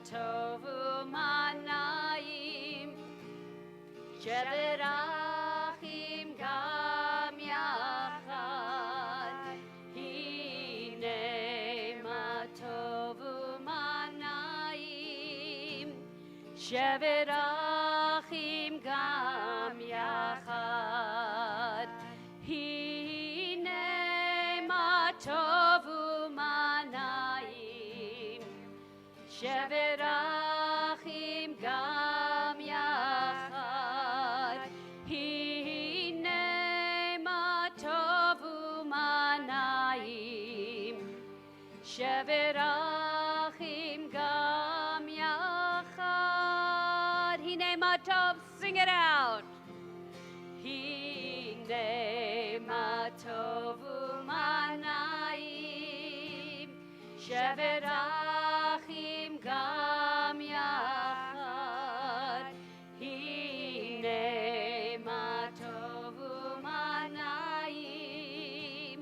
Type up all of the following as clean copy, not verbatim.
tovu manayim Shevet achim gam yachad Hine ma tovu manayim Shevet achim gam yachad Hine ma tovu manayim Shevet achim gam yachad Hine ma tovu manayim Shevet achim gam yachad Hine ma tov, sing it out. Hine ma tovu manayim Shevet achim gam yachad Hine ma tovu manayim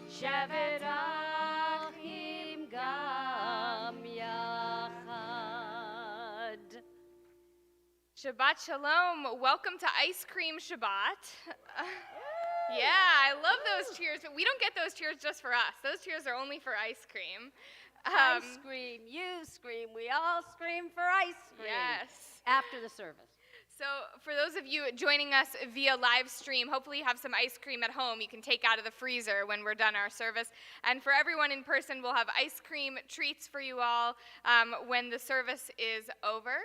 Shevet achim gam yachad. Shabbat Shalom. Welcome to Ice Cream Shabbat. Yeah, I love those cheers, but we don't get those cheers just for us. Those cheers are only for ice cream. I scream, you scream, we all scream for ice cream. Yes. After the service. So for those of you joining us via live stream, hopefully you have some ice cream at home you can take out of the freezer when we're done our service. And for everyone in person, we'll have ice cream treats for you all when the service is over.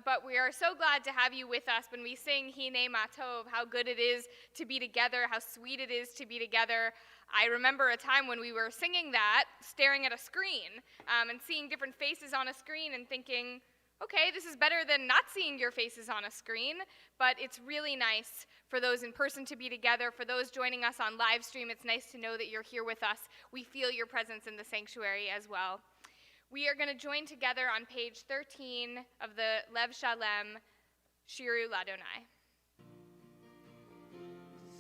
But we are so glad to have you with us when we sing Hine Ma Tov, how good it is to be together, how sweet it is to be together. I remember a time when we were singing that, staring at a screen, and seeing different faces on a screen and thinking, okay, this is better than not seeing your faces on a screen, but it's really nice for those in person to be together. For those joining us on live stream, it's nice to know that you're here with us. We feel your presence in the sanctuary as well. We are going to join together on page 13 of the Lev Shalem, Shiru Ladonai.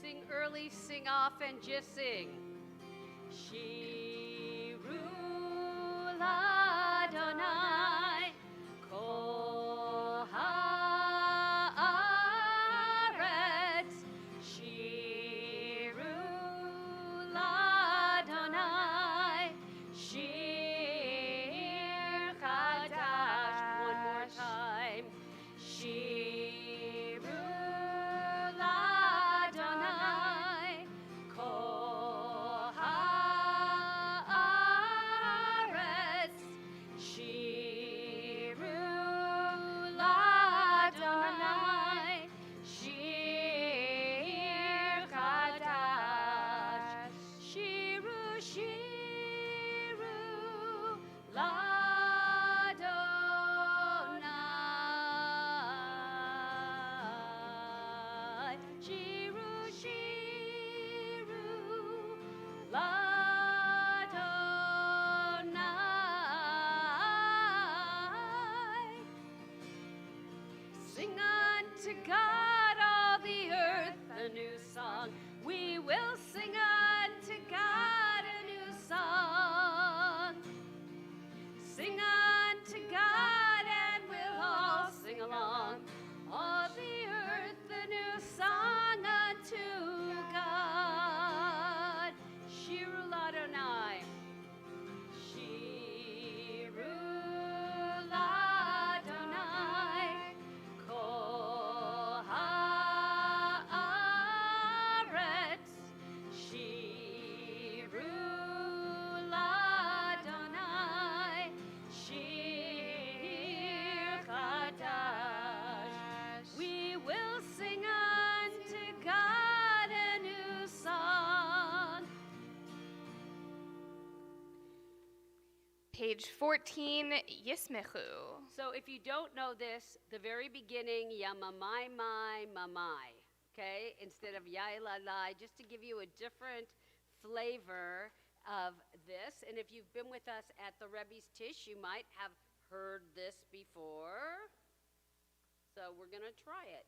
Sing early, sing often, just sing. Shiru Ladonai, Kol haaretz. Shiru Ladonai, Shir Chadash. One more time. Shiru Ladonai, Kol haaretz. Shiru Ladonai, Shir Chadash. Shiru, Shiru Ladonai. Shiru, Shiru Ladonai. Sing unto God all the earth a new song. We will sing unto God a new song. Sing unto God and we'll all sing along. All the earth a new song unto God. Shiru Ladonai. Shiru Ladonai, Kol haaretz. Shiru Ladonai, Shir Chadash. We will sing unto God a new song. Page 14, Yismechu. So if you don't know this, the very beginning, Yamamai Mai Mamai, okay, instead of Yailalai, just to give you a different flavor of this. And if you've been with us at the Rebbe's Tish, you might have heard this before. So we're going to try it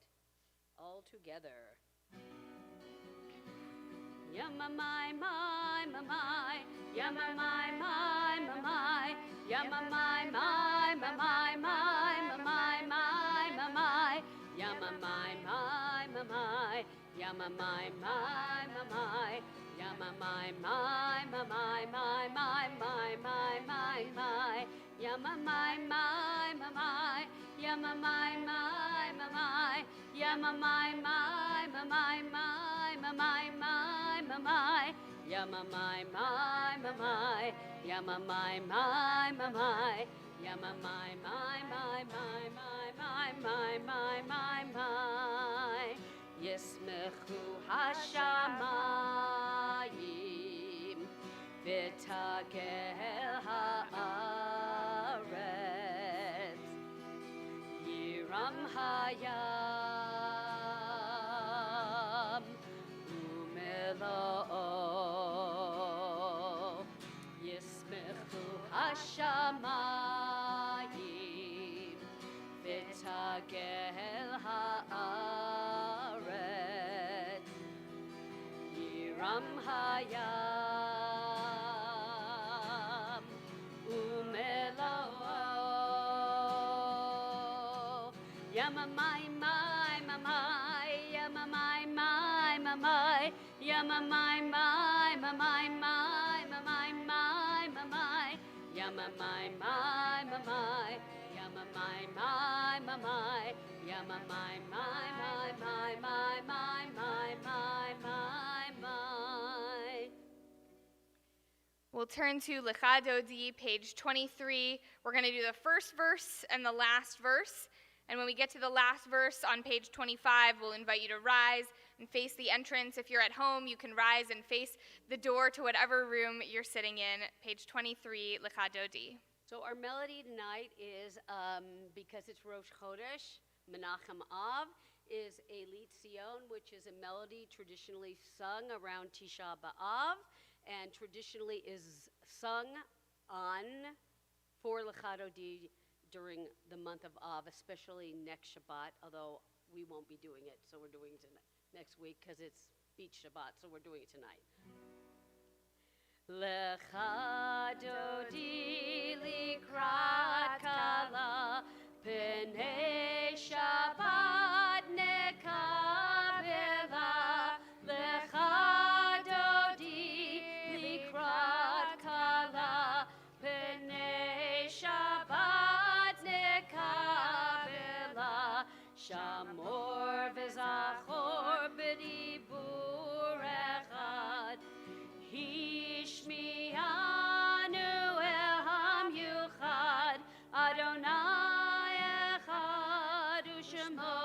all together. Yamamai Mai Mamai, Yamamai Mai Mamai, Yama my my my my my my my my my Yama my my my my Yama my my my my Yama my my my my my my my my my my Yama my my my my Yama my my my my Yama my my my my my my my my my Yama my my my my Yama my my my my Yama my my my my my my my my my Yismechu hashamayim v'tagel haaretz Yiram hayam umelo Yismechu hashamayim v'tagel haaretz Yiram hayam umelo Yama my my my my Yama my my my my Yama my my my my my my my my my Yama my my my my Yama my my my my Yama my my my my my my my my my We'll turn to Lecha Dodi, page 23. We're going to do the first verse and the last verse. And when we get to the last verse on page 25, we'll invite you to rise and face the entrance. If you're at home, you can rise and face the door to whatever room you're sitting in. Page 23, Lecha Dodi. So our melody tonight is, because it's Rosh Chodesh, Menachem Av, is a Lit Sion, which is a melody traditionally sung around Tisha B'Av, and traditionally is sung for Lecha Dodi during the month of Av, especially next Shabbat, although we won't be doing it, so we're doing it next week because it's Beach Shabbat, so we're doing it tonight. Lecha Dodi likrat kala p'nei Shabbat nekabela Lecha Dodi likrat kala p'nei Shabbat nekabela Shamor v'zachor b'dibur echad Hishmianu el hamyuchad Adonai echad u'shemo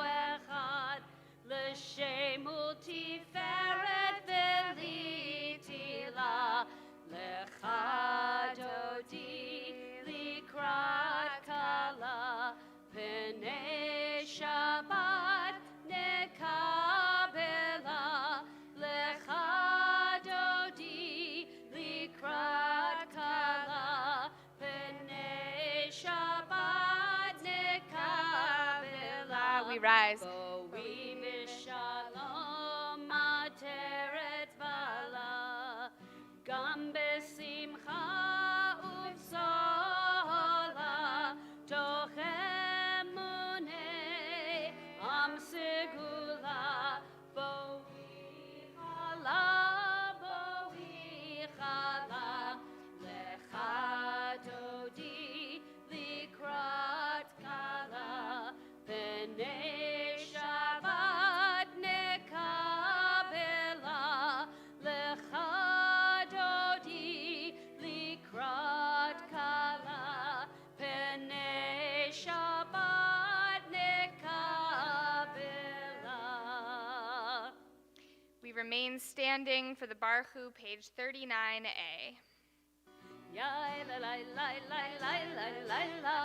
echad L'shem u'tiferet v'litila Lecha Dodi likrat kala p'nei Shabbat nekabela Lecha Dodi likrat kala p'nei Shabbat nekabela We rise. Bo'im b'shalom ateret bala Gam b'simcha u'b'sola toch emunei am segula Bo'im chala Lecha Dodi likrat kala p'nei Shabbat nekabela Lecha Dodi likrat kala p'nei Shabbat nekabela We remain standing for the Baruch, page 39a. Yai la la la la la la la la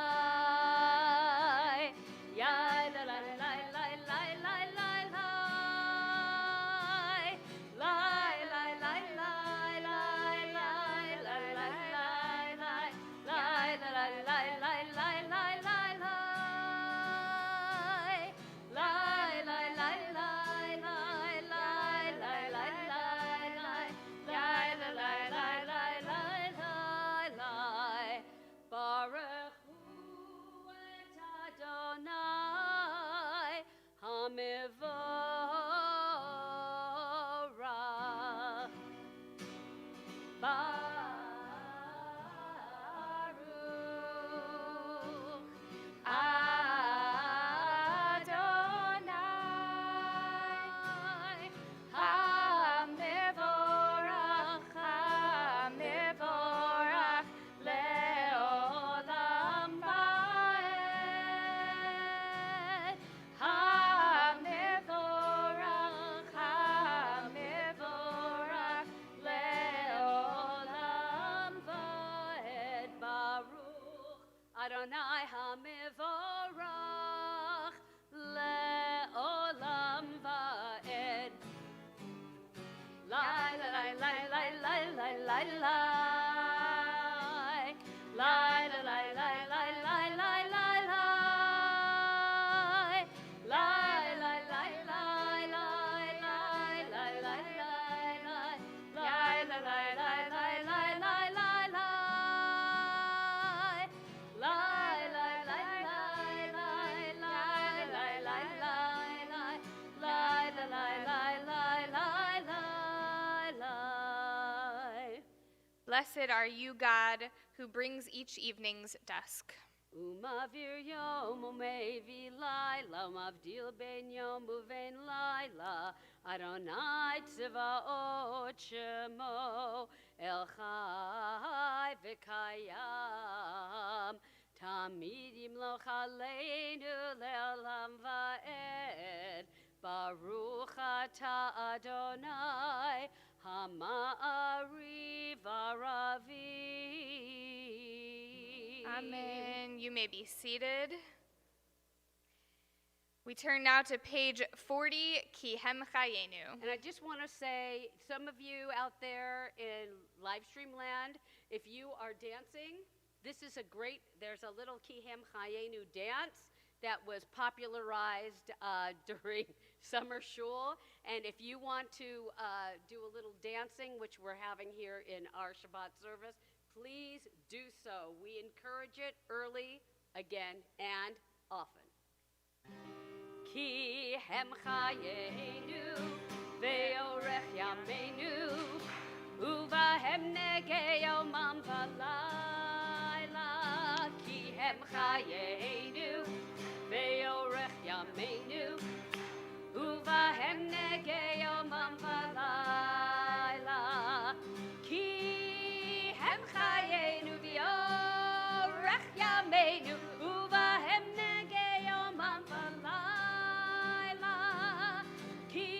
Yai la la la la la la la la Lai lai lai lai lai lai lai lai lai lai la la lai lai lai lai lai lai lai lai lai lai lai lai lai lai lai Yai la la lai lai lai lai lai Adonai hamivorach le'olam va'ed. Lai, lai, lai, lai, lai, lai, lai, lai, lai. Lai, lai, lai, lai, lai, lai, lai, lai, lai. Lai, lai, lai, lai, lai, lai, lai, lai, lai, lai. Lai, lai, lai, lai, lai, lai, lai, lai, lai. Lai, lai, lai, lai, lai, lai, lai, lai, lai, lai. Lai, lai, lai, lai, lai, lai, lai. Blessed are you, God, who brings each evening's dusk. Umavir yom umevi laila, umavdil ben yom uvein laila. Adonai tzvaot shemo, El Chai v'kayam. Tamid yimloch aleinu le'olam va'ed. Baruch atah Adonai, Hama'ariv Aravi. Amen. You may be seated. We turn now to page 40, Ki Hem Chayenu. And I just want to say, some of you out there in live stream land, if you are dancing, this is there's a little Ki Hem Chayenu dance that was popularized during Summer Shul. And if you want to do a little dancing, which we're having here in our Shabbat service, please do so. We encourage it early, again, and often. Ki hem chayenu ve'orech yameinu uvahem negei yomam v'layla. Ki hem chayenu ve'orech yameinu uvahem negei yomam v'layla. Ki hem chayenu ve'orech yameinu uvahem negei yomam v'layla. Ki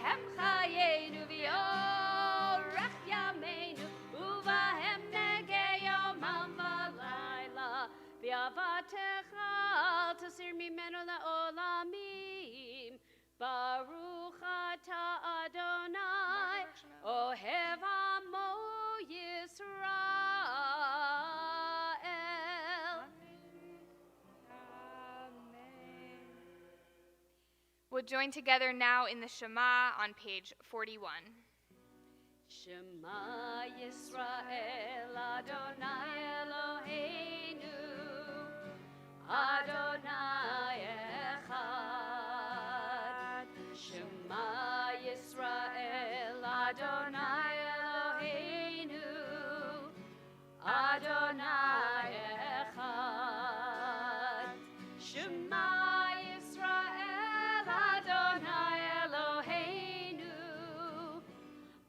hem chayenu ve'orech yameinu uvahem negei yomam v'layla. V'avatecha al tasir mimenu la'olamim. Baruch atah Adonai, ohev amo Yisrael. Amen. We'll join together now in the Shema on page 41. Shema Yisrael, Adonai Eloheinu, Adonai Echad. Shema Yisrael, Adonai Eloheinu, Adonai Echad. Shema Yisrael, Adonai Eloheinu,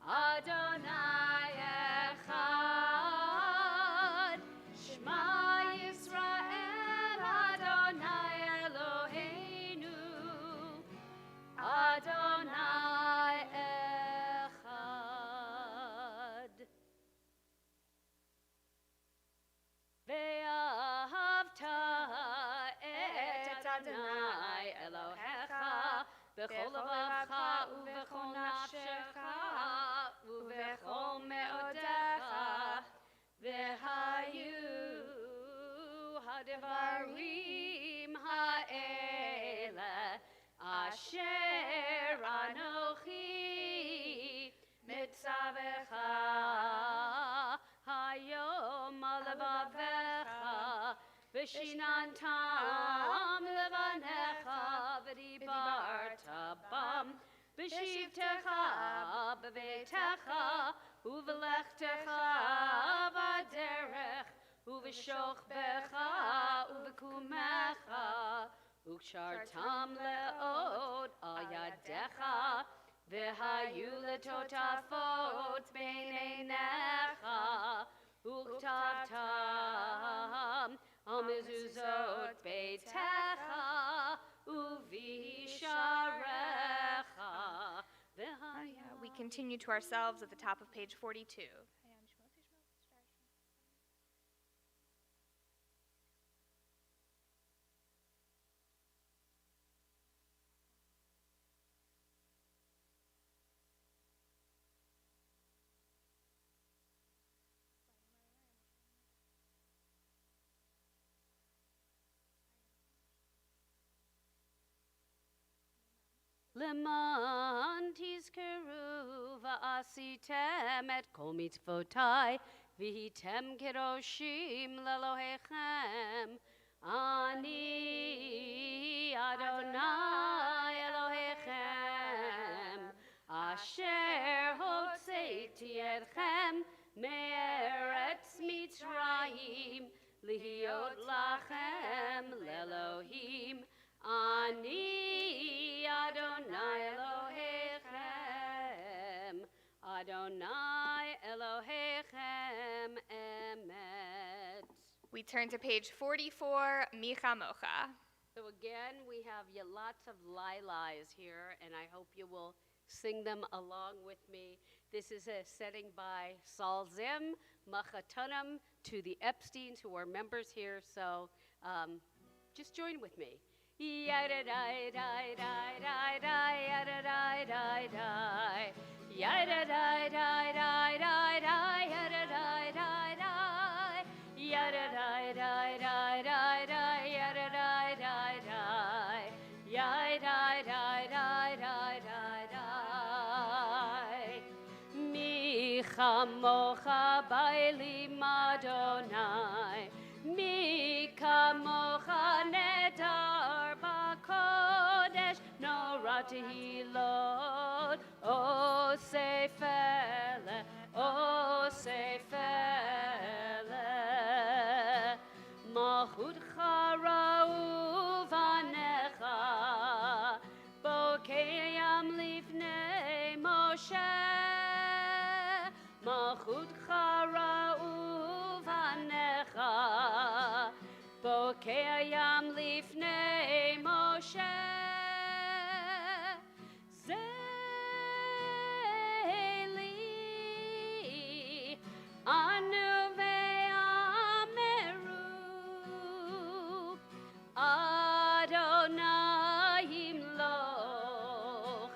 Adonai Echad. Shema Yisrael, Adonai Eloheinu, Adonai Echad. Ve'ahavta et Adonai Elohecha b'chol levacha u'b'chol nafshecha u'b'chol me'odecha v'hayu ha'devarim ha'ele asher anochi mitzavecha hayom alevavecha v'shinantam levanecha v'dibarta bam v'shivtecha b'veitecha u'v'lechtecha v'derech u'v'shochbecha u'v'kumecha u'kshartam le'od al yadecha v'hayu letotafot b'neinecha u'ktavtam al mezuzot beitecha u'visharecha. We continue to ourselves at the top of page 42. למען תזכרו ועשיתם את כל מצוותיי, והייתם קדושים לאלוהיכם. אני אדוני אלוהיכם, אשר הוצאתי אתכם מארץ מצרים, להיות לכם לאלוהים. אני אדוני אלוהיכם, אדוני אלוהיכם אמת. We turn to page 44, Micha Mocha. So again, we have lots of lilais here, and I hope you will sing them along with me. This is a setting by Salzim, Machatanam, to the Epsteins, who are members here, so just join with me. Yada-dai-dai-dai-dai-dai, yada-dai-dai-dai. Yada-dai-dai-dai-dai-dai, yada-dai-dai-dai. Yada-dai-dai-dai-dai-dai, yada-dai-dai-dai. Yada-dai-dai-dai-dai-dai. Micha mocha bailim Adonai, Micha mocha nedar b'kodesh, Norah tehilot, O sefele, O sefele. Malchutcha ra'u vanecha, bokeyam lifnei Moshe. Malchutcha ra'u vanecha, bokeyam lifnei Moshe. Zeli anu ve'ameru, Adonai yimloch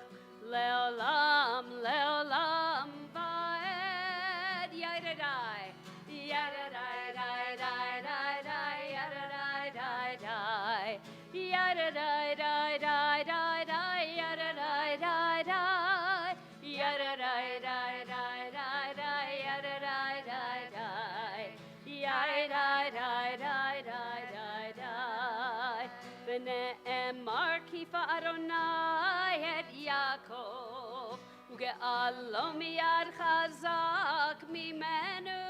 leolam leolam va'ed. Yadadai, yadadai, dai, dai, dai, dai, yadadai, dai, dai, yadadai, dai, dai, dai, dai, yadadai, dai, dai, yadadai, dai, dai, dai, dai, yadadai, dai, dai, yadadai, dai, dai, dai, dai, dai. V'ne'emar kifa Adonai et Yaakov, uge'alo miyad chazak mimenu.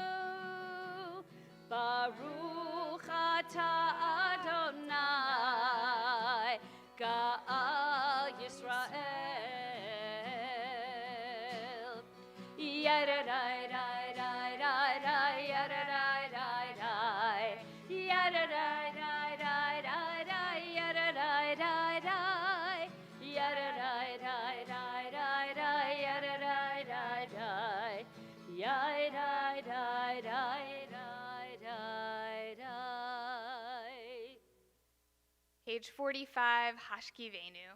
Baruch atah Adonai, Ga'al Yisrael. Yadadai, dai, dai, dai, dai, yadadai, dai, dai, yadadai, dai, dai, dai, dai, yadadai, dai, dai, yadadai, dai, dai, dai, dai, yadadai, dai, dai, yadadai, dai, dai, dai, dai, dai. Page 45, Hashkivenu.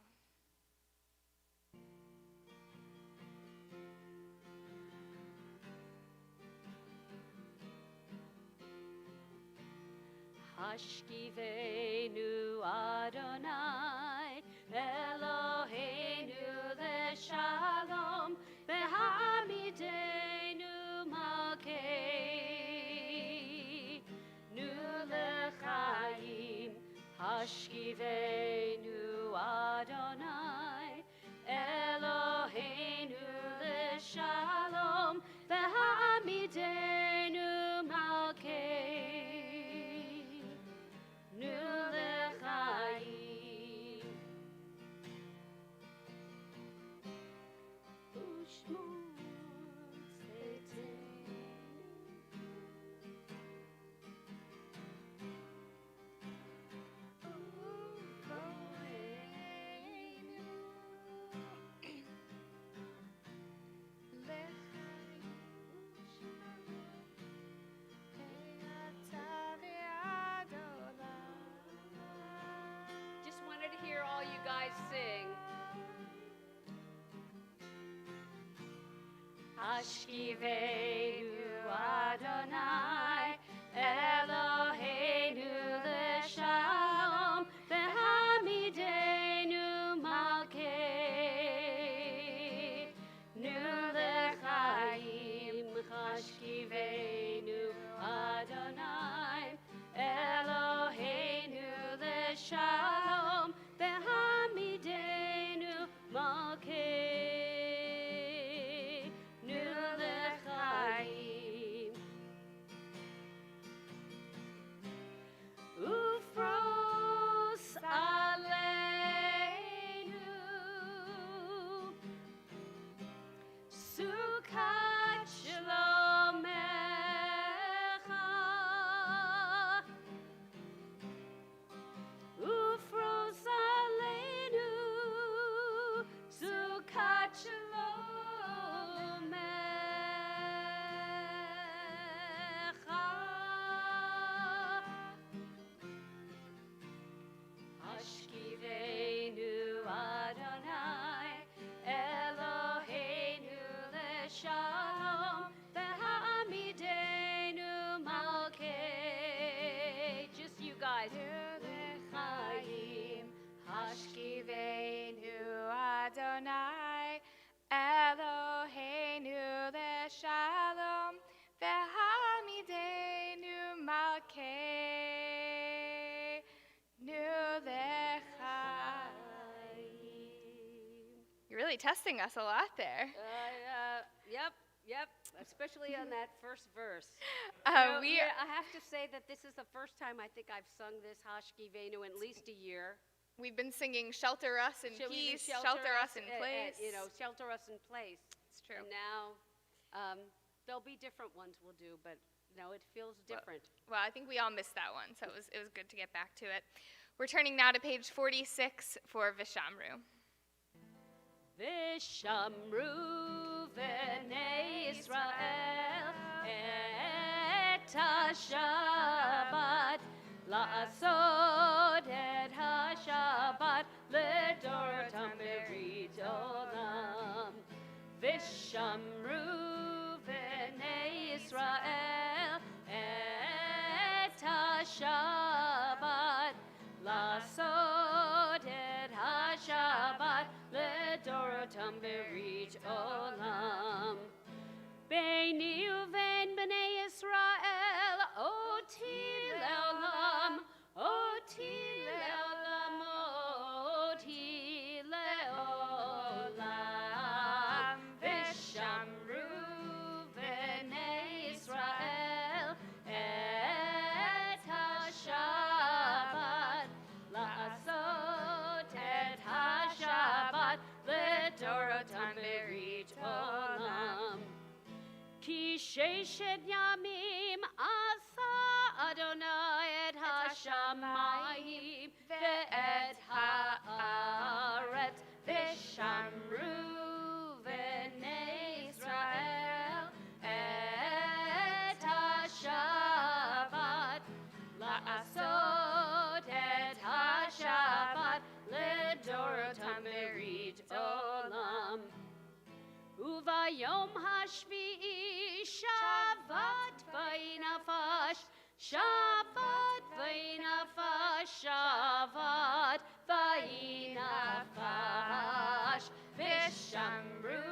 Hashkivenu Adonai, Eloheinu leshalom, v'hamidenu malkeinu lechayim. Hashkivenu Adonai, Eloheinu leshalom, v'hamidenu malkeinu lechayim. Ushmor tzeitzei. Just wanted to hear all you guys sing. Hashkivenu Adonai, Eloheinu leshalom, v'hamidenu malkeinu really testing us a lot there. Yep, especially on that first verse. I have to say that this is the first time I think I've sung this Hashki Venu in at least a year. We've been singing Shelter Us in Peace, Shelter Us in Place. Shelter Us in Place. It's true. And now there'll be different ones we'll do, but it feels different. Well, I think we all missed that one, so it was good to get back to it. We're turning now to page 46 for Vishamru. Vishamru v'nei Yisrael et ha-Shabbat la'asod et ha-Shabbat ledorotam berit olam. Vishamru v'nei Yisrael et ha-Shabbat la'asod et ha-Shabbat ledorotam berit olam. Beini uvein b'nei Yisrael oti leolam, oti leolam, oti leolam. Vishamru v'nei Yisrael et ha-Shabbat la'asot et ha-Shabbat ledorotam berit olam. Ki sheshet yamim asa Adonai et ha-shamayim ve'et ha'aretz vishamru v'nei Yisrael et ha-Shabbat la'asot et ha-Shabbat ledorotam berit olam. Uvayom hashvi'i Shabbat v'inafash, Shabbat v'inafash, Shabbat v'inafash. Vishamru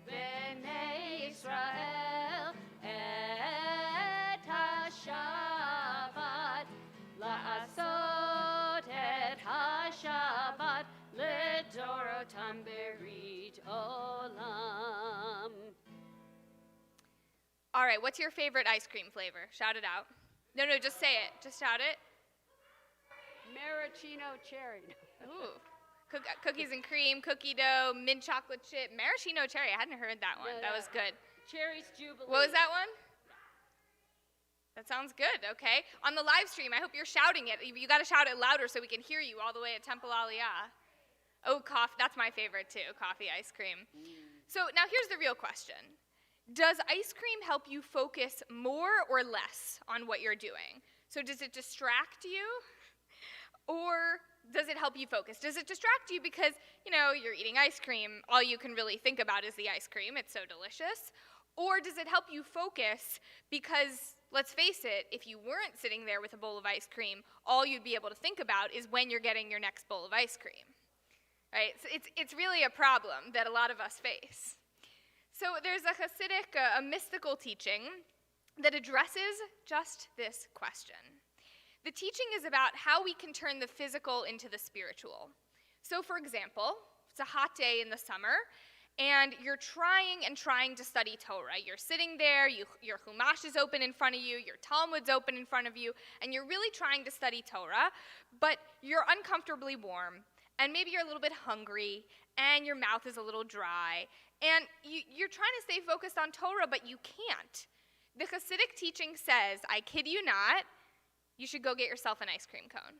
v'nei Yisrael et ha-Shabbat la'asot et ha-Shabbat ledorotam berit olam. All right, what's your favorite ice cream flavor? Shout it out. No, just say it. Just shout it. Maraschino cherry. Ooh. Cookies and cream, cookie dough, mint chocolate chip, maraschino cherry. I hadn't heard that one. That was good. Cherry's Jubilee. What was that one? That sounds good, okay. On the live stream, I hope you're shouting it. You got to shout it louder so we can hear you all the way at Temple Aliyah. Oh, coffee. That's my favorite, too, coffee ice cream. So now here's the real question. Does ice cream help you focus more or less on what you're doing? So does it distract you? Or does it help you focus? Does it distract you because, you're eating ice cream, all you can really think about is the ice cream, it's so delicious? Or does it help you focus because, let's face it, if you weren't sitting there with a bowl of ice cream, all you'd be able to think about is when you're getting your next bowl of ice cream, right? So it's really a problem that a lot of us face. So there's a Hasidic, a mystical teaching that addresses just this question. The teaching is about how we can turn the physical into the spiritual. So for example, it's a hot day in the summer, and you're trying to study Torah. You're sitting there, your Chumash is open in front of you, your Talmud's open in front of you, and you're really trying to study Torah, but you're uncomfortably warm, and maybe you're a little bit hungry, and your mouth is a little dry, and you're trying to stay focused on Torah, but you can't. The Hasidic teaching says, I kid you not, you should go get yourself an ice cream cone.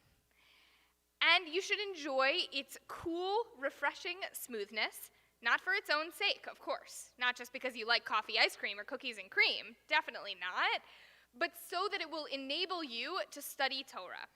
And you should enjoy its cool, refreshing smoothness, not for its own sake, of course, not just because you like coffee ice cream or cookies and cream, definitely not, but so that it will enable you to study Torah.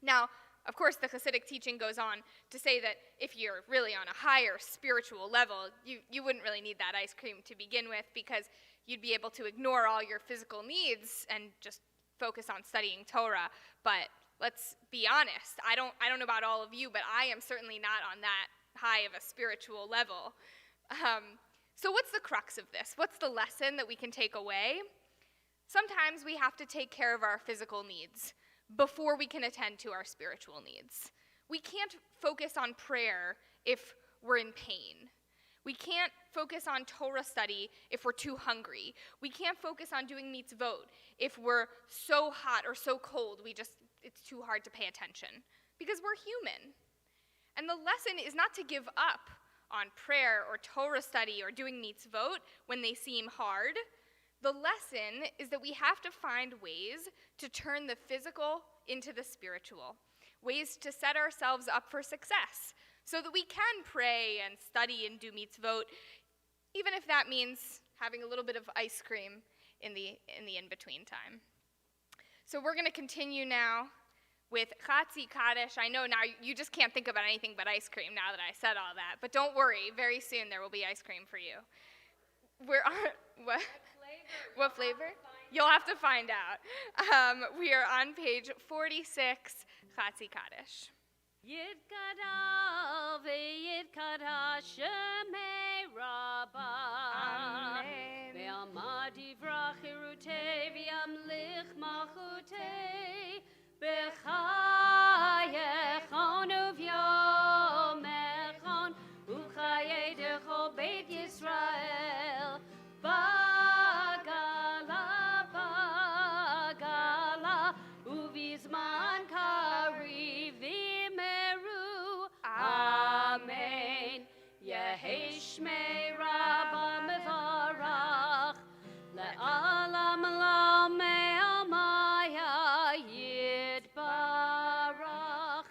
Now, of course, the Hasidic teaching goes on to say that if you're really on a higher spiritual level, you wouldn't really need that ice cream to begin with because you'd be able to ignore all your physical needs and just focus on studying Torah. But let's be honest, I don't know about all of you, but I am certainly not on that high of a spiritual level. So what's the crux of this? What's the lesson that we can take away? Sometimes we have to take care of our physical needs before we can attend to our spiritual needs. We can't focus on prayer if we're in pain. We can't focus on Torah study if we're too hungry. We can't focus on doing mitzvot if we're so hot or so cold it's too hard to pay attention, because we're human. And the lesson is not to give up on prayer or Torah study or doing mitzvot when they seem hard. The lesson is that we have to find ways to turn the physical into the spiritual, ways to set ourselves up for success so that we can pray and study and do mitzvot, even if that means having a little bit of ice cream in the in-between time. So we're going to continue now with Chatzi Kaddish. I know now you just can't think about anything but ice cream now that I said all that, but don't worry, very soon there will be ice cream for you. We're on, what flavor? You'll have to find out. We are on page 46, Chatzi Kaddish. Yitkadal v'yitkadal shemei Rabbah. Amen. Ve'amad yivrach hirutei v'yamlich malchutei. B'chayechon uv'yomechon u'chayei dechol Beit Yisrael. Bagala uv'zman kariv v'meru. Amen. Yehi shmei Rabbah mevarach le'alam la'me'amaya yitbarach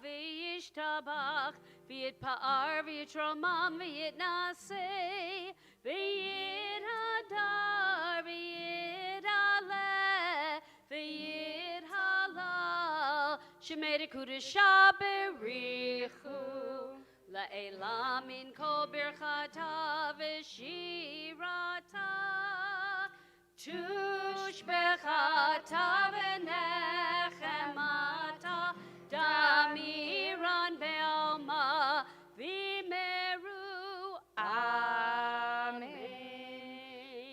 v'yishtabach v'yitpa'ar v'yitromam v'yitnaseh v'yithadar v'yithaleh v'yithalal shemei dekudesha berichu la'elam min kol birchata v'shirata tushbechata v'nechemata damiran be'alma v'meru. Amen.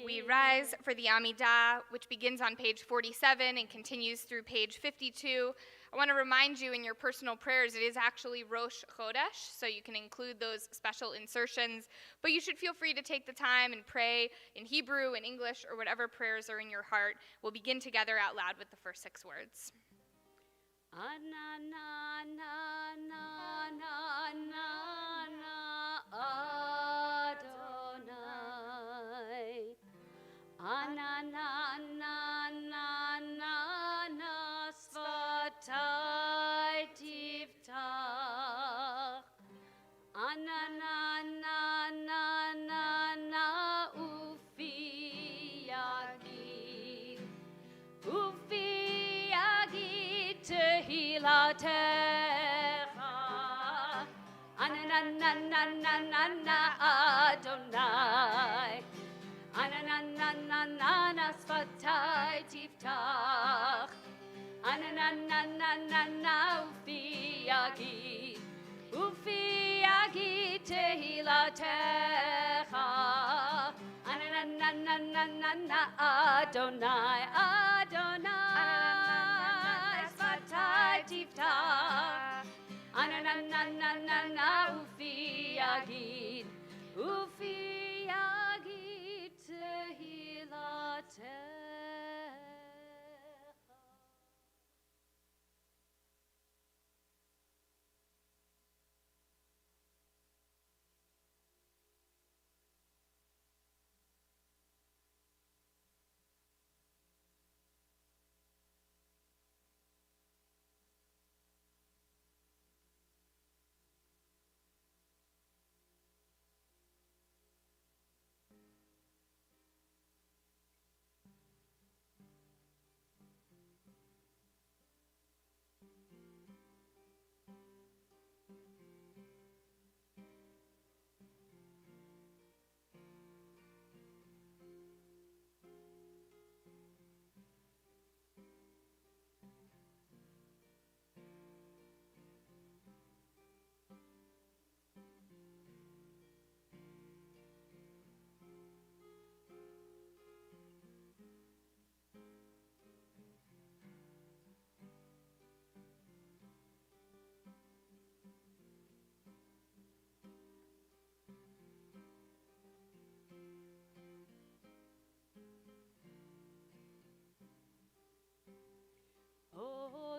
We rise for the Amidah, which begins on page 47 and continues through page 52. I want to remind you in your personal prayers, it is actually Rosh Chodesh, so you can include those special insertions, but you should feel free to take the time and pray in Hebrew, in English, or whatever prayers are in your heart. We'll begin together out loud with the first 6 words. Adonai. Ananana svatai tiftach. Ananana ufi yagid. Ufi yagid tehilatecha. Ananana Adonai. Ananana svatai tiftach. Ananana ufi yagid tehilatecha. Ananana Adonai svatai tiftach. Ananana ufi yagid tehilatecha.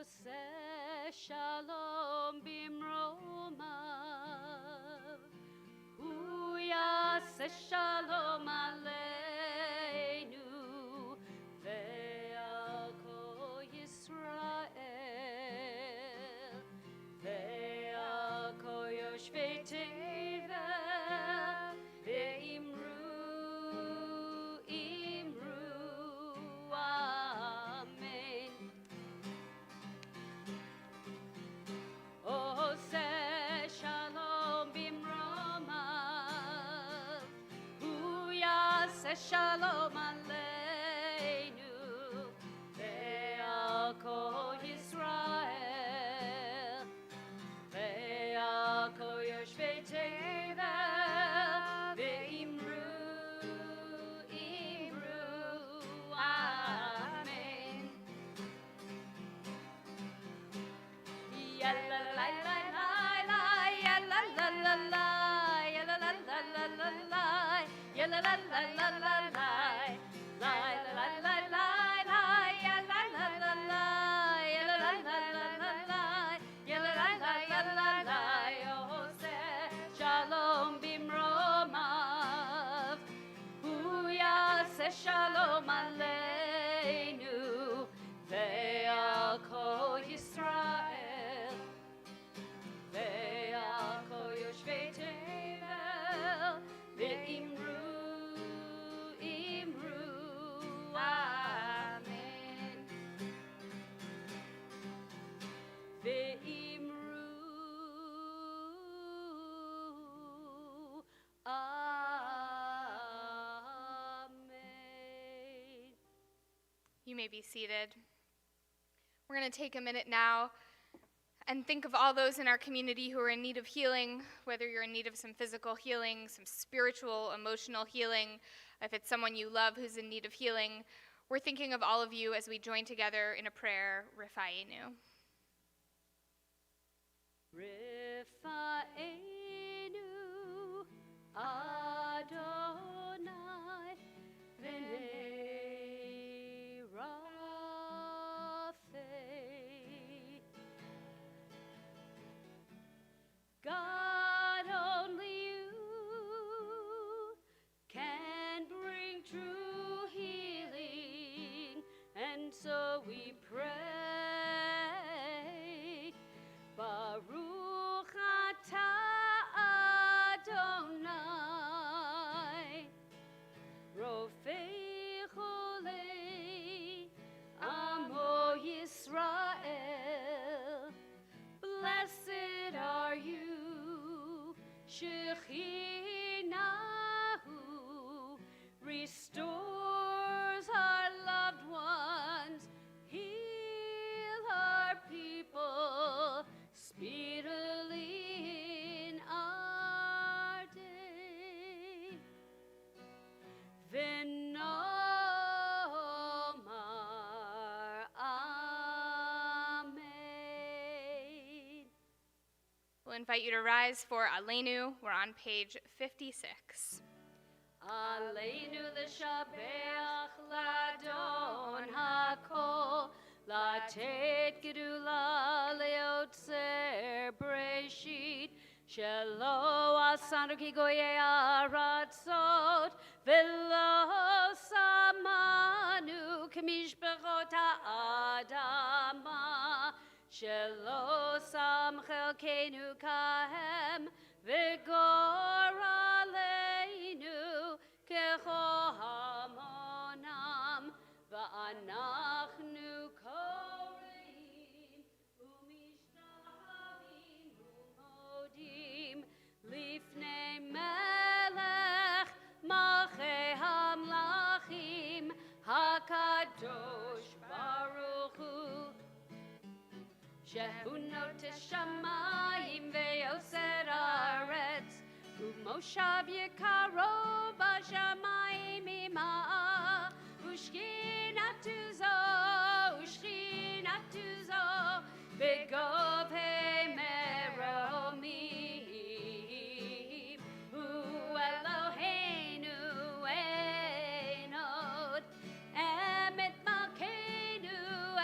Oseh shalom bimromav, hu yaseh shalom aleinu, ve'al kol Yisrael, ve'al kol yoshvei tevel, ve'imru, amen. Oseh shalom bimromav, hu yaseh shalom aleinu, ve'al kol Yisrael, ve'al kol yoshvei tevel, ve'imru, amen. Ya la la la la la, ya la la la la, ya la la la la la la, ya la la la la la la, la la la la la, ya la la la la, ya la la la la la, ya la la la la la. Oseh shalom bimromav, hu yaseh shalom aleinu, ve'al kol Yisrael, ve'al kol yoshvei tevel, ve'imru, amen. Ve'imru, amen. You may be seated. We're going to take a minute now and think of all those in our community who are in need of healing, whether you're in need of some physical healing, some spiritual, emotional healing, if it's someone you love who's in need of healing. We're thinking of all of you as we join together in a prayer, Rifa'enu. Rifa'enu Adonai v'nei Rapha. God, only you can bring true healing, and so we pray. Baruch atah Adonai, Rofei Cholei Amo Yisrael. Blessed are you, Shechinahu, restores our loved ones, heal our people speedily in our day. V'nomar amen. We'll invite you to rise for Aleinu. We're on page 56. Aleinu l'shabeach l'Adon hakol, latet gedula leotzer breshit, shelo asanu ki goyei aratzot, velo samanu k'mishpachot ha'adama, shelo sam chelkenu kahem, v'gor aleinu kechohamonam, va'anachnu koreim u'mishtachavim u'modim lifnei melech malchei hamlachim hakadosh baruch hu. Shehu notes shamayim ve'yoser haaretz, u'moshav yekaro b'shamayim imah, u'shchinatu zo begovei meromim, hu Eloheinu einod, emet malkeinu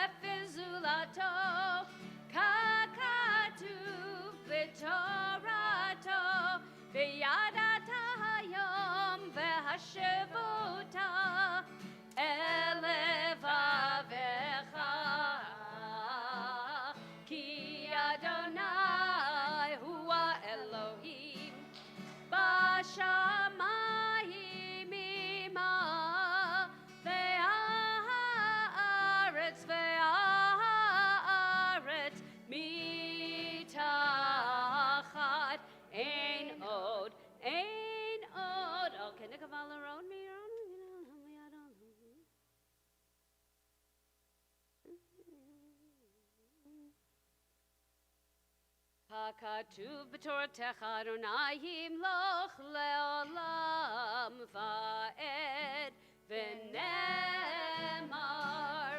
efizulato, ככתוב בתורתך אדוני ימלוך לעולם ועד ונאמר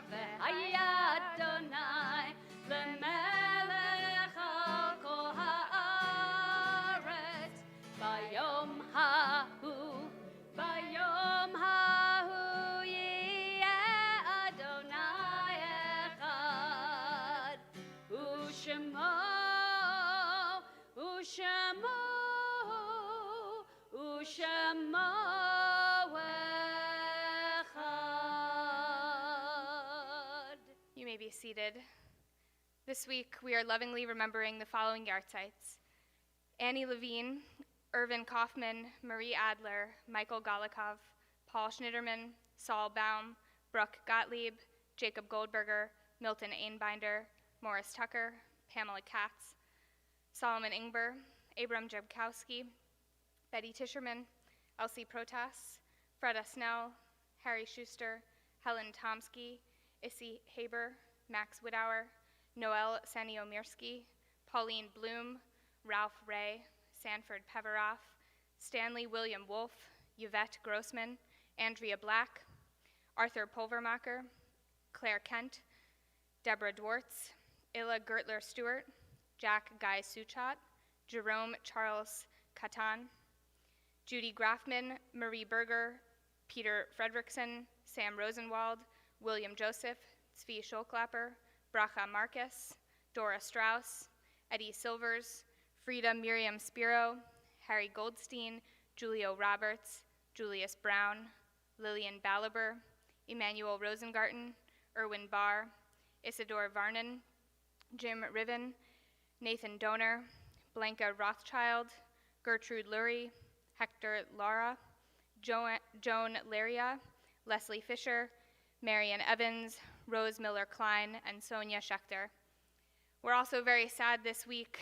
והיה אדוני למלך על כל הארץ ביום ההוא יהיה אדוני אחד ושמו אחד. You may be seated. This week, we are lovingly remembering the following yahrzeits: Annie Levine, Irvin Kaufman, Marie Adler, Michael Golikov, Paul Schnitterman, Saul Baum, Brooke Gottlieb, Jacob Goldberger, Milton Einbinder, Morris Tucker, Pamela Katz, Solomon Ingber, Abram Jabkowski, Betty Tischerman, Elsie Protas, Freda Snell, Harry Schuster, Helen Tomsky, Issy Haber, Max Widower, Noel Saniomirski, Pauline Bloom, Ralph Ray, Sanford Peveroff, Stanley William Wolf, Yvette Grossman, Andrea Black, Arthur Pulvermacher, Claire Kent, Deborah Dwartz, Illa Gertler Stewart, Jack Guy Suchat, Jerome Charles Catan, Judy Grafman, Marie Berger, Peter Fredrickson, Sam Rosenwald, William Joseph, Zvi Scholklapper, Bracha Marcus, Dora Strauss, Eddie Silvers, Frida Miriam Spiro, Harry Goldstein, Julio Roberts, Julius Brown, Lillian Balaber, Emmanuel Rosengarten, Erwin Barr, Isidore Varnon, Jim Riven, Nathan Donor, Blanca Rothschild, Gertrude Lurie, Hector Lara, Joan Laria, Leslie Fisher, Marian Evans, Rose Miller-Klein, and Sonia Schechter. We're also very sad this week.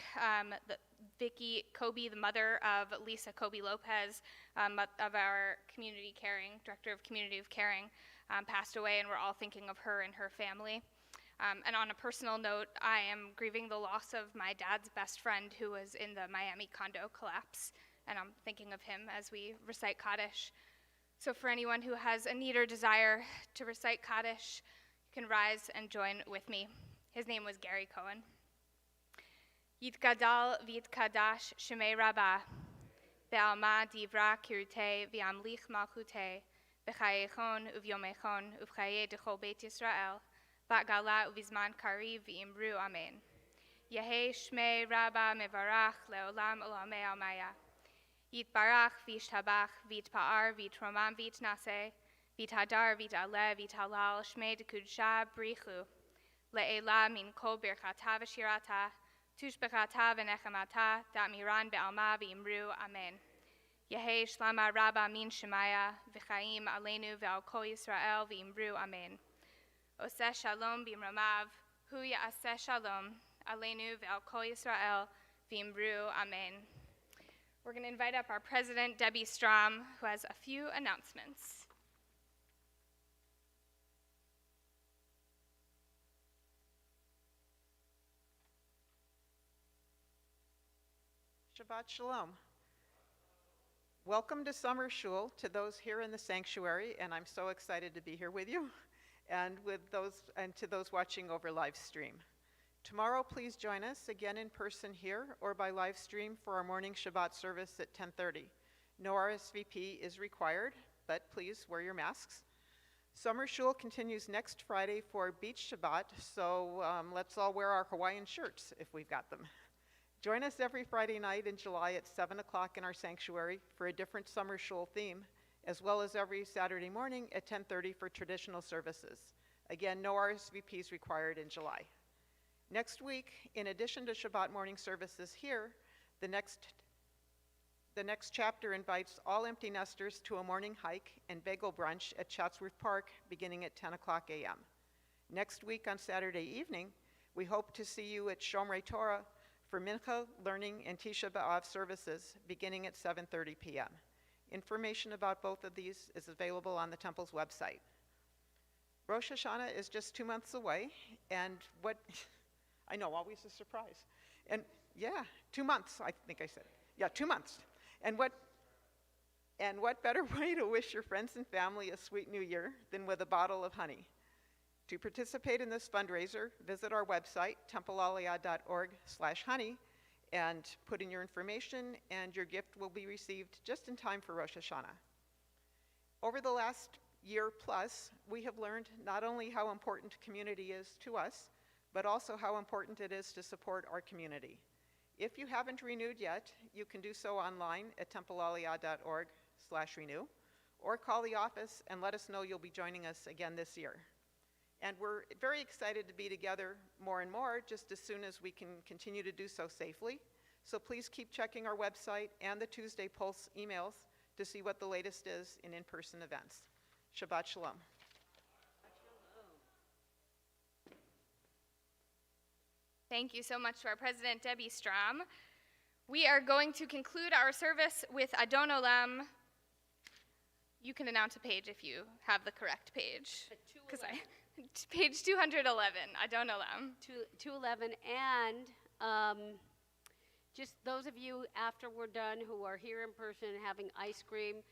Vicki Kobe, the mother of Lisa Kobe Lopez, of our Community Caring, Director of Community Caring, passed away, and we're all thinking of her and her family. And on a personal note, I am grieving the loss of my dad's best friend who was in the Miami condo collapse, and I'm thinking of him as we recite Kaddish. So for anyone who has a need or desire to recite Kaddish, you can rise and join with me. His name was Gary Cohen. Yitgadal v'yitkadash shemei Rabbah, be'alma divra kirutei v'amlich malchutei, b'chayechon uvyomechon uvchaye dechol Beit Yisrael, ba'gala uvizman kariv v'imru amen. Yehei shmei Rabbah mevarach leolam olamei almaya. Yitbarach v'yishtabach v'yitpa'ar v'yitromam v'yitnaseh, v'yithadar v'yit'aleh v'yithalal shmei dekudsha brichu. Le'ela min kol birchata v'shirata, tushbechata v'nechamata, da'miran be'alma v'imru amen. Yehei shlama Rabbah min shemaya, v'chaim aleinu ve'al kol Yisrael v'imru amen. Oseh shalom b'imromav, hu ya'aseh shalom, aleinu ve'al kol Yisrael v'imru amen. We're going to invite up our president, Debbie Strom, who has a few announcements. Shabbat Shalom. Welcome to Summer Shul, to those here in the sanctuary, and I'm so excited to be here with you, and to those watching over live stream. Tomorrow, please join us again in person here or by live stream for our morning Shabbat service at 10:30. No RSVP is required, but please wear your masks. Summer Shul continues next Friday for Beach Shabbat, so let's all wear our Hawaiian shirts if we've got them. Join us every Friday night in July at 7 o'clock in our sanctuary for a different Summer Shul theme, as well as every Saturday morning at 10:30 for traditional services. Again, no RSVPs required in July. Next week, in addition to Shabbat morning services here, the next chapter invites all empty nesters to a morning hike and bagel brunch at Chatsworth Park beginning at 10 o'clock a.m. Next week on Saturday evening, we hope to see you at Shomrei Torah for Mincha, Learning, and Tisha B'Av services beginning at 7:30 p.m. Information about both of these is available on the temple's website. Rosh Hashanah is just 2 months away, and I know, always a surprise. And Yeah, 2 months, I think I said. Yeah, 2 months. And what better way to wish your friends and family a sweet new year than with a bottle of honey? To participate in this fundraiser, visit our website, templealiyah.org/honey, and put in your information, and your gift will be received just in time for Rosh Hashanah. Over the last year plus, we have learned not only how important community is to us, but also how important it is to support our community. If you haven't renewed yet, you can do so online at templealiyah.org/renew, or call the office and let us know you'll be joining us again this year. And we're very excited to be together more and more, just as soon as we can continue to do so safely. So please keep checking our website and the Tuesday Pulse emails to see what the latest is in in-person events. Shabbat Shalom. Thank you so much to our president, Debbie Strom. We are going to conclude our service with Adon Olam. You can announce a page if you have the correct page. Page 211, Adon Olam. 211, and just those of you after we're done who are here in person having ice cream,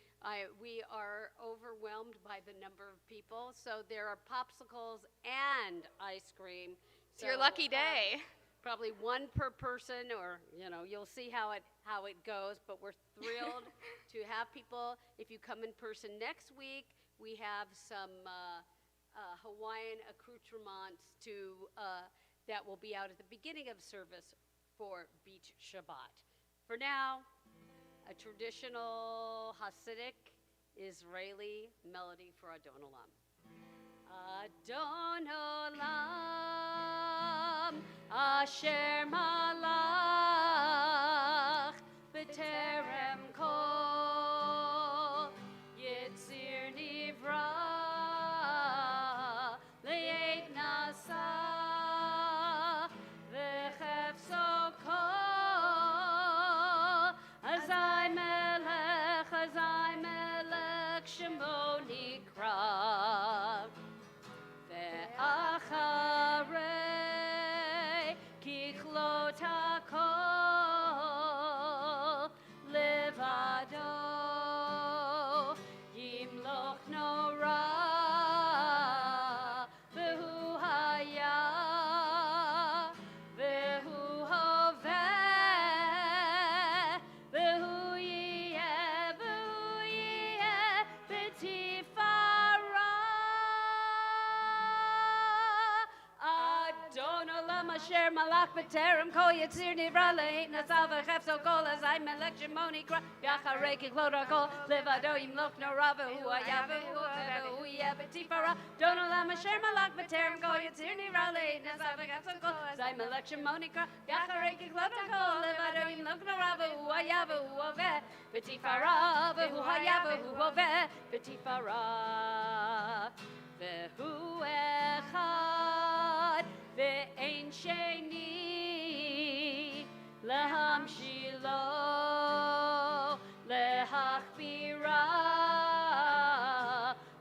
we are overwhelmed by the number of people, so there are popsicles and ice cream. It's your lucky day. Probably one per person, or you'll see how it goes. But we're thrilled to have people. If you come in person next week, we have some Hawaiian accoutrements that will be out at the beginning of service for Beach Shabbat. For now, a traditional Hasidic Israeli melody for Adon Olam. Adon Olam, Asher Malach, B'terem Kol, Yitzir Nivra, Le'et Nasa, V'chefso Kol, Azai Melech, Shemo Nikra. Acharei kichlot hakol levado yimloch nora v'hu haya v'hu hoveh v'hu yeh b'tifara. Adon Olam Asher Malach B'terem Kol Yitzir Nivra Le'et Nasav V'chefso Kol Azai Melech Shemoni Kra Yacharei Kichlot HaKol Levado Yimloch Nora V'hu Haya V'hu Hoveh Yeh B'tifara. Adon Olam Asher Malach B'terem Kol Yitzir Nivra Le'et Nasav V'chefso Kol Azai Melech Shemoni Kra Yacharei Kichlot HaKol Levado Yimloch Nora V'hu Haya V'hu Hoveh B'tifara. V'hu Haya V'hu Hoveh B'tifara. V'hu Echad Ve'ein Sheni Lehamshilo Lehachbira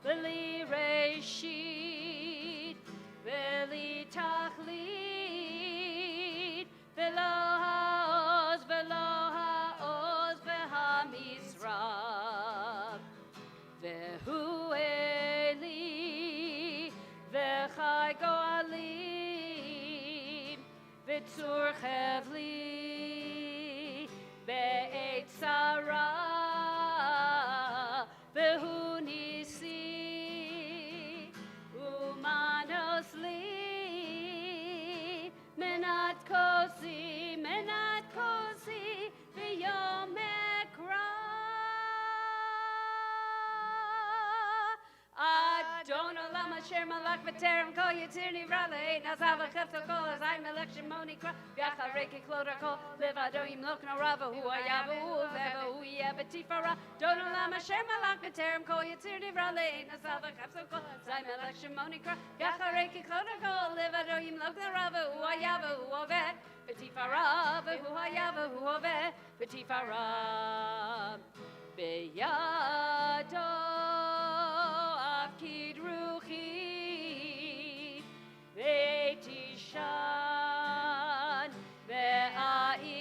V'li Reshit V'li Tachlit V'lo Ha'oz V'hamizrach V'hu Eli V'chai Goalim V'tzur Chevli Be'et Sarah V'hu Nisi Umanos Li Menat Kosi V'yom Ekra. Adon Olam Asher Malach B'terem Kol Yitzir Nivra Le'et Nasav V'chefso Kol Azai Melech Shemoni Kra Yacharei Kichlot HaKol Levado Yimloch Nora V'hu Haya V'hu Hoveh V'hu Yeh B'tifara. Adon Olam Asher Malach B'terem Kol Yitzir Nivra Le'et Nasav V'chefso Kol Azai Melech Shemoni Kra Yacharei Kichlot HaKol Levado Yimloch Nora V'hu Haya V'hu Hoveh B'tifara. V'hu Haya V'hu Hoveh B'tifara. Beyado Avkid Ruchi Veitishan Ve'ai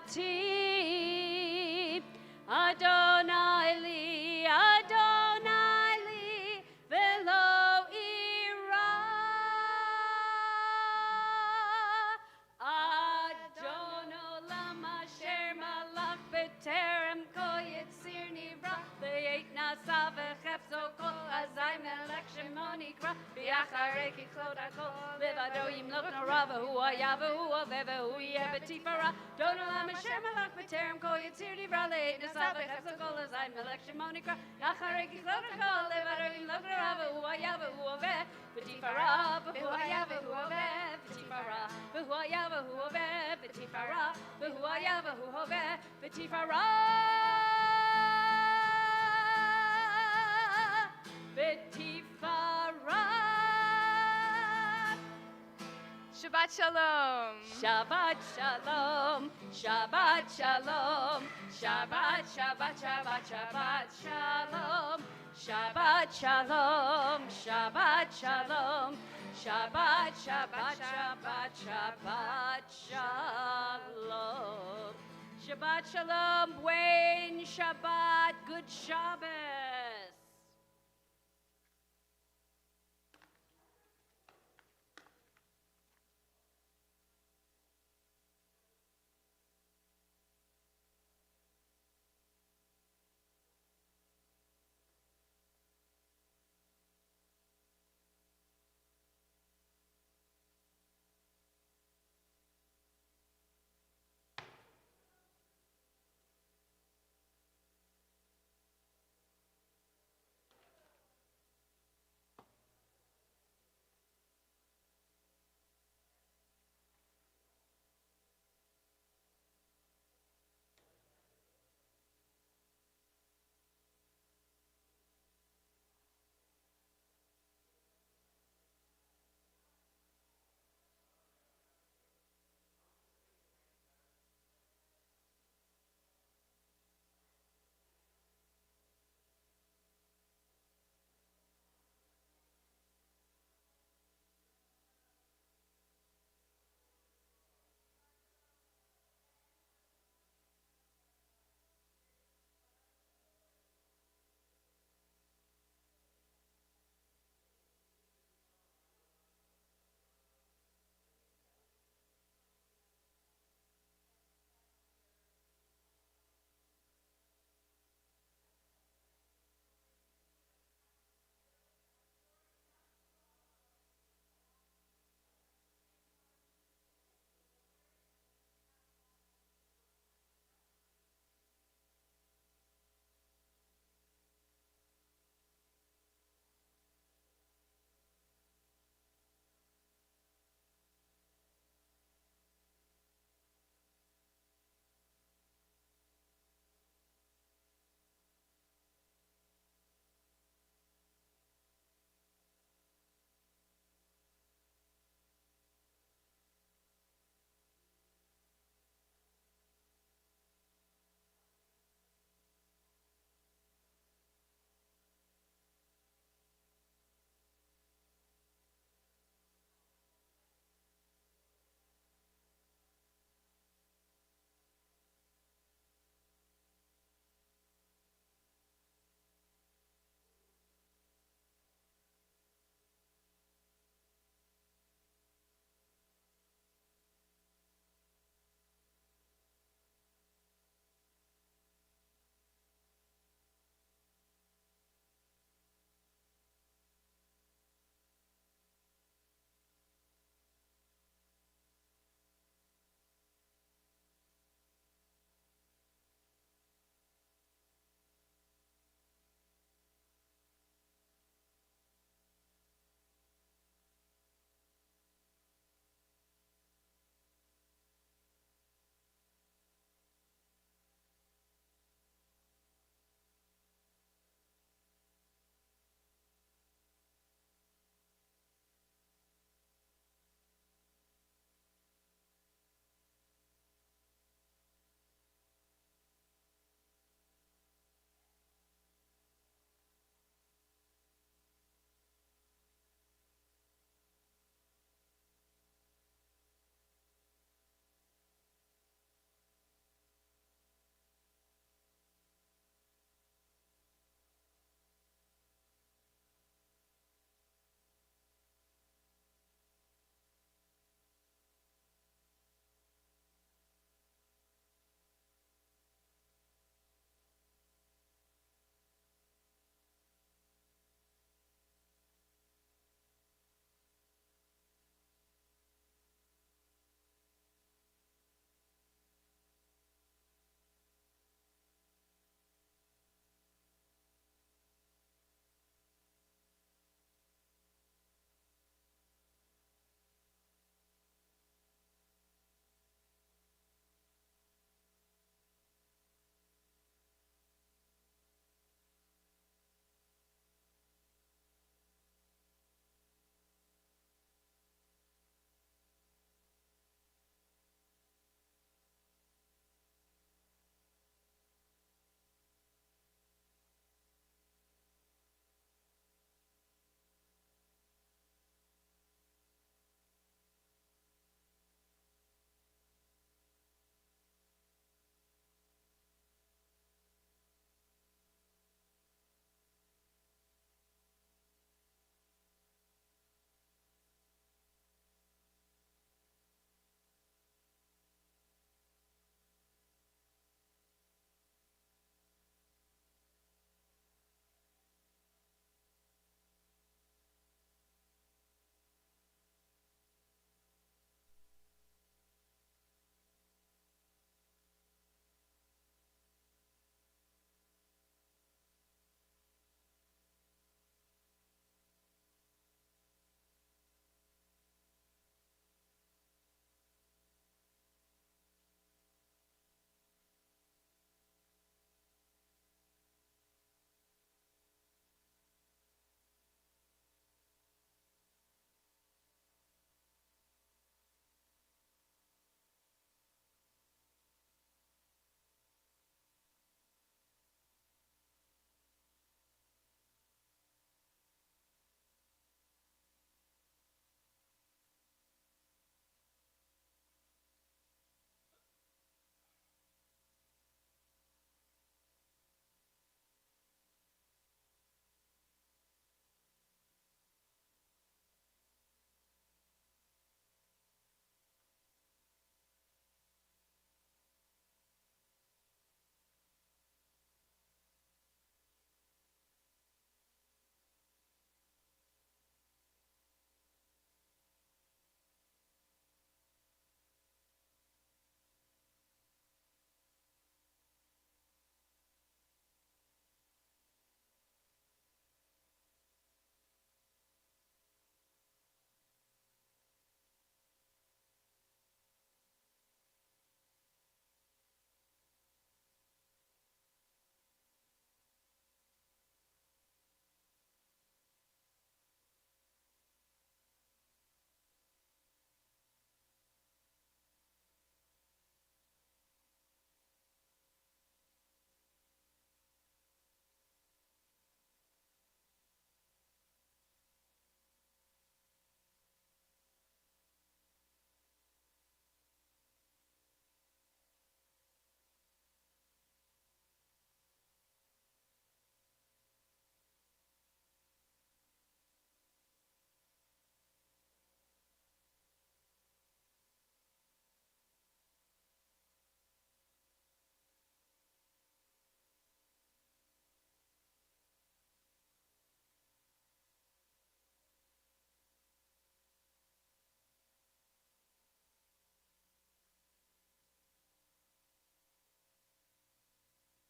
Ti. Adonai li, Adonai li, velo ira. Adon olam asher malach b'terem kol yitzir nivra, v'yeit nasa v'chefzo kol azay melech shemoni kra, v'yacharei kichlot hakol, levado yimlok nora, v'hu haya v'hu hoveh v'hu yeh b'tifara. Adon olam asher malach b'terem kol yitzir nivra, v'yeit nasa v'chefzo kol azay melech shemoni kra, v'yacharei kichlot hakol, levado yimlok nora, v'hu haya v'hu hoveh b'tifara, v'hu haya v'hu hoveh b'tifara, v'hu haya v'hu hoveh b'tifara, v'hu haya v'hu hoveh b'tifara. B'tifara. Shabbat shalom. Shabbat shalom, Shabbat shalom, Shabbat, Shabbat, Shabbat, Shabbat shalom, Shabbat shalom, Shabbat shalom, Shabbat, Shabbat, Shabbat, Shabbat shalom. Shabbat shalom, buen Shabbat, good Shabbat.